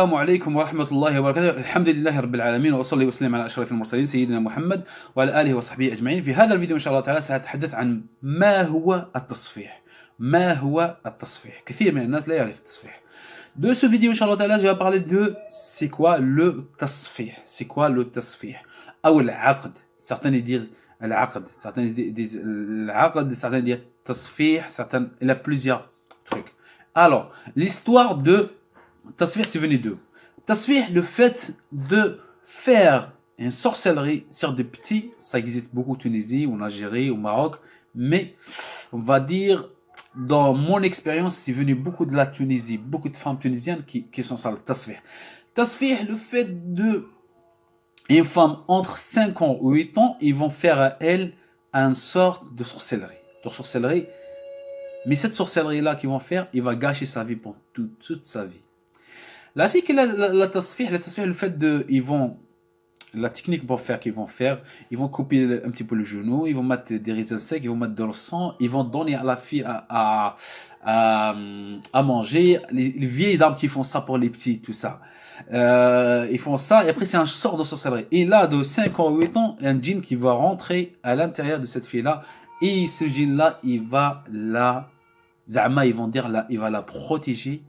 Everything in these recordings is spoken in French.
السلام عليكم ورحمة الله وبركاته. الحمد لله رب العالمين، وأصلي وأسلم على أشرف المرسلين سيدنا محمد وعلى آله وصحبه أجمعين. في هذا الفيديو إن شاء الله تعالى سأتحدث عن ما هو التصفيح. ما هو التصفيح؟ كثير من الناس لا يعرف التصفيح. De ce vidéo إن شاء الله تعالى je vais parler de c'est quoi le تصفيح. C'est quoi le تصفيح أو العقد. Certains disent العقد, certains disent العقد, certains disent تصفيح, certains, il y a plusieurs trucs. Alors, l'histoire de Tasfih, c'est venu d'eux. Tasfih, le fait de faire une sorcellerie sur des petits, ça existe beaucoup en Tunisie, en Algérie, au Maroc, mais on va dire, dans mon expérience, c'est venu beaucoup de la Tunisie, beaucoup de femmes tunisiennes qui sont ça, le Tasfih. Tasfih, le fait de une femme entre 5 ans ou 8 ans, ils vont faire à elle une sorte de sorcellerie. Mais cette sorcellerie-là qu'ils vont faire, il va gâcher sa vie pour toute sa vie. La fille qui a la tasfih, le fait de, la technique pour faire qu'ils vont faire, ils vont couper un petit peu le genou, ils vont mettre des raisins secs, ils vont mettre dans le sang, ils vont donner à la fille à manger. Les vieilles dames qui font ça pour les petits, tout ça. Ils font ça, et après c'est un sort de sorcellerie. Et là, de 5 ans ou 8 ans, un djinn qui va rentrer à l'intérieur de cette fille-là, et ce djinn-là, il va la, zama, ils vont dire, là, il va la protéger.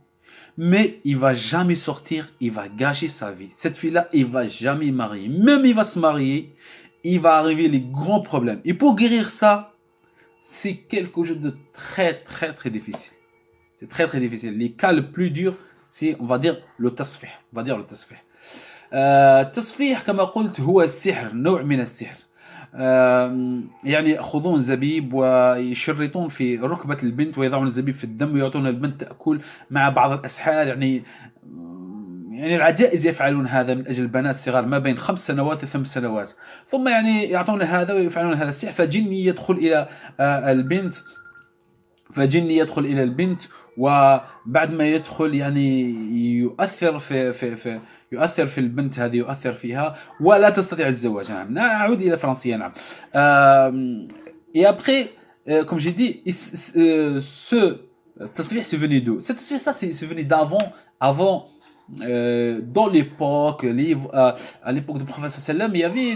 Mais il va jamais sortir, il va gâcher sa vie. Cette fille-là, il va jamais marier. Même il va se marier, il va arriver les grands problèmes. Et pour guérir ça, c'est quelque chose de très difficile. C'est très difficile. Les cas le plus dur, c'est, on va dire, le tasfih. On va dire le tasfih. التصفيح كما قلت هو السحر، نوع من السحر. يعني يأخذون زبيب ويشرطون في ركبة البنت ويضعون الزبيب في الدم ويعطون البنت تأكل مع بعض الأسحار. يعني العجائز يفعلون هذا من أجل البنات الصغار ما بين 5 سنوات و 8 سنوات. ثم يعني يعطون هذا ويفعلون هذا السحر، فجني يدخل إلى البنت، وبعد ما يدخل يعني يؤثر في البنت هذه، يؤثر فيها ولا تستطيع الزواج. نعم، أعود إلى فرنسية. نعم. Et après, comme j'ai dit, ce tasfih c'est venu d'où? Ce tasfih ça c'est venu avant. Dans l'époque, à l'époque du prophète sallam, il y avait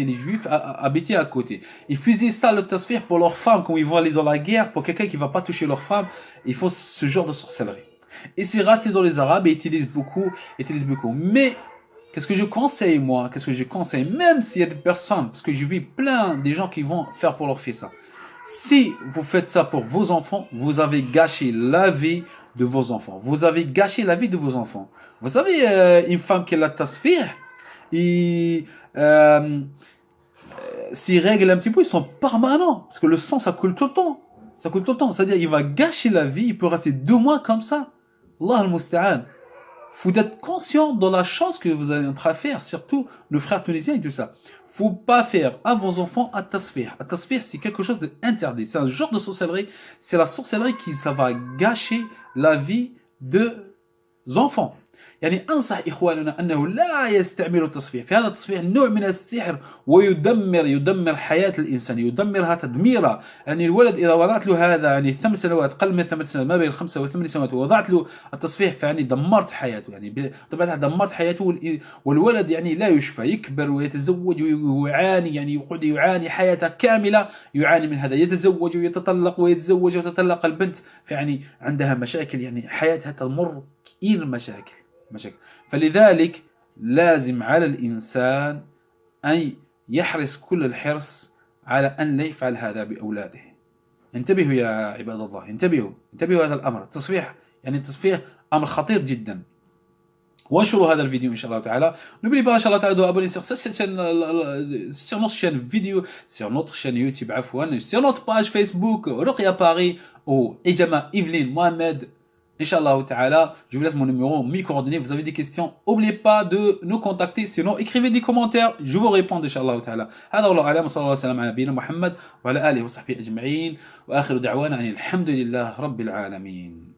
les juifs habités à côté. Ils faisaient ça le tasfih pour leurs femmes quand ils vont aller dans la guerre, pour quelqu'un qui va pas toucher leurs femmes, ils font ce genre de sorcellerie. Et c'est resté dans les Arabes et utilisent beaucoup. Mais qu'est-ce que je conseille moi? Même s'il y a des personnes, parce que je vis plein des gens qui vont faire pour leur fils ça. Si vous faites ça pour vos enfants, vous avez gâché la vie de vos enfants. Vous avez gâché la vie de vos enfants. Vous savez, une femme qui a la tasfih, ses règles un petit peu, ils sont permanents. Parce que le sang, ça coule tout le temps. C'est-à-dire, il va gâcher la vie, il peut rester 2 mois comme ça. Allah al-Musta'an. Faut être conscient de la chose que vous allez en train de faire, surtout le frère tunisien et tout ça. Faut pas faire à vos enfants à tasfih. À tasfih, c'est quelque chose d'interdit. C'est un genre de sorcellerie. C'est la sorcellerie qui, ça va gâcher la vie de enfants. يعني أنصح إخواننا أنه لا يستعملوا التصفيح. في هذا التصفيح نوع من السحر ويدمر حياة الإنسان، يدمرها تدميرا. يعني الولد إذا وضعت له هذا يعني 8 سنوات، أقل من 8 سنوات، ما بين 5 و8 سنوات، ووضعت له التصفيح فيعني دمرت حياته. يعني طبعا دمرت حياته، والولد يعني لا يشفى، يكبر ويتزوج ويعاني، يعني يقعد يعاني حياته كاملة، يعاني من هذا، يتزوج ويتطلق ويتزوج وتطلق البنت، فيعني عندها مشاكل، يعني حياتها تمر إلى مشاكل. فلذلك لازم على الإنسان أن يحرص كل الحرص على أن لا يفعل هذا بأولاده. انتبهوا يا عباد الله، انتبهوا هذا الأمر. التصفيح يعني التصفيح أمر خطير جدا. وانشروا هذا الفيديو إن شاء الله تعالى. N'oubliez pas إن شاء الله تعالى de abonner sur notre chaîne vidéo, sur notre chaîne YouTube عفوا, sur notre page Facebook Ruqya Paris ou Ijama Yveline Mohamed. Inch'Allah ta'ala, je vous laisse mon numéro, mes coordonnées. Vous avez des questions, n'oubliez pas de nous contacter. Sinon, écrivez des commentaires, je vous réponds Inch'Allah ta'ala. هذا والله أعلم، صلى الله وسلم على نبينا محمد وعلى آله وصحبه أجمعين، وآخر دعوانا أن الحمد لله رب العالمين.